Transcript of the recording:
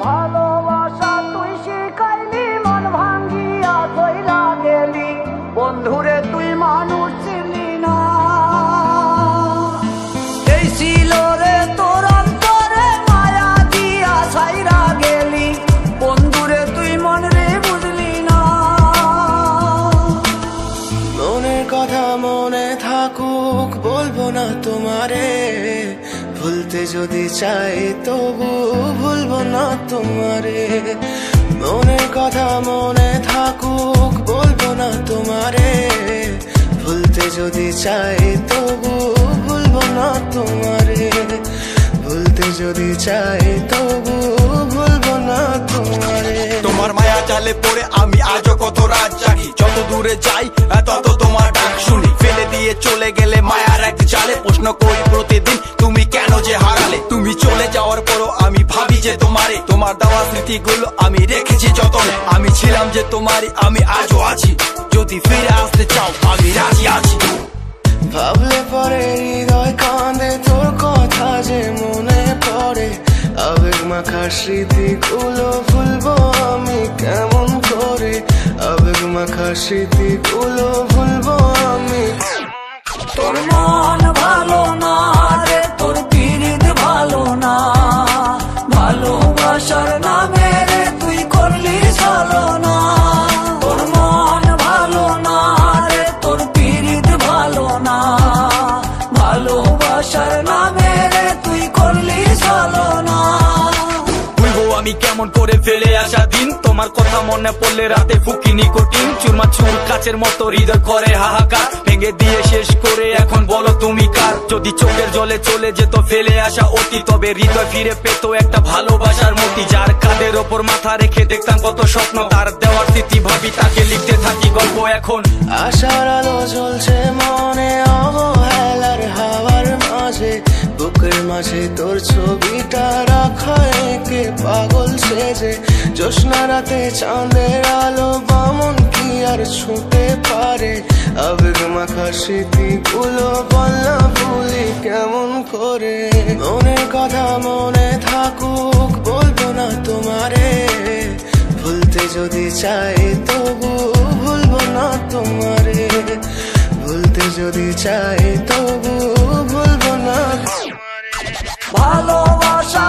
ভালোবাসা তুই শিখাইলি, মন ভাঙ্গিয়া কইরা গেলি, বন্ধুরে তুই মানুষ ছিলি না। এই ছিল রে তোর অন্তরে মায়া দিয়া ছাইরা গেলি, বন্ধুরে তুই মন রে বুঝলি না। মনের কথা মনে থাকুক বলবো না তোমারে, ভুলতে যদি চাই তবু ভুলবো না তোমারে। মনের কথা মনে থাকুক বলবো না তোমারে, ভুলতে যদি চাই তবু ভুলবো না তোমারে। ভুলতে যদি চাই তবু ভুলবো না তোমারে। তোমার মায়া জালে পড়ে আমি আজও কত রাত জাগি, যত দূরে যাই তত তোমার ডাক শুনি। ফেলে দিয়ে চলে গেলে মায়ার এক জালে, প্রশ্ন করি প্রতিদিন তুমি কেন যে হারালে। তুমি চলে যাওয়ার পরও আমি ভাবি যে তোমারে, তোমার দেওয়া স্মৃতিগুলো আমি রেখেছি যতনে। আমি ছিলাম যে তোমারই, আমি আজও আছি, যদি ফিরে আসতে চাও আমি রাজি আছি। ভাবলে পরে হৃদয় কাঁদে, তোর কথা যে মনে পড়ে। আবেগ মাখা স্মৃতিগুলো ভুলবো আমি কেমন করে, আবেগ মাখা স্মৃতিগুলো ভুলবো আমি। তোর মন ভালো না রে, তোর পিরিত ভালো না, ভালোবাসার নামে রে তুই করলি ছলনা। তোর মন ভালো না রে, তোর পিরিত ভালো না, ভালোবাসার নামে রে তুই করলি ছলনা। আমি কেমন করে ফেলে আসা দিন, তোমার কথা মনে পড়লে রাতে ফুকি নিকোটিন। চুরমা চুর কাচের মতো হৃদয় করে হাহাকার, ভেঙে দিয়ে শেষ করে এখন বলো তুমি কার। যদি চোখের জলে চলে যেত ফেলে আসা অতি, তবে হৃদয় ফিরে পেত একটা ভালোবাসার মতি। যার কাঁধের ওপর মাথা রেখে দেখতাম কত স্বপ্ন, তার দেওয়ার স্মৃতি ভাবি তাকে লিখতে থাকি গল্প এখন। আশার আলো জ্বলছে মনে অবহেলার হাওয়ার মাঝে, বুকের মাঝে তোর ছবিটা রাখা একে পাগল সেজে। জ্যোৎস্না রাতে চাঁদের আলো বামন কি আর ছুঁতে পারে, আবেগ মাখা স্মৃতিগুলো বলনা ভুলি কেমন করে। মনের কথা মনে থাকুক বলবো না তোমারে, ভুলতে যদি চাই তবু ভুলবো না তোমারে। ভুলতে যদি চাই তবু ভুলবো না। ভালোবাসা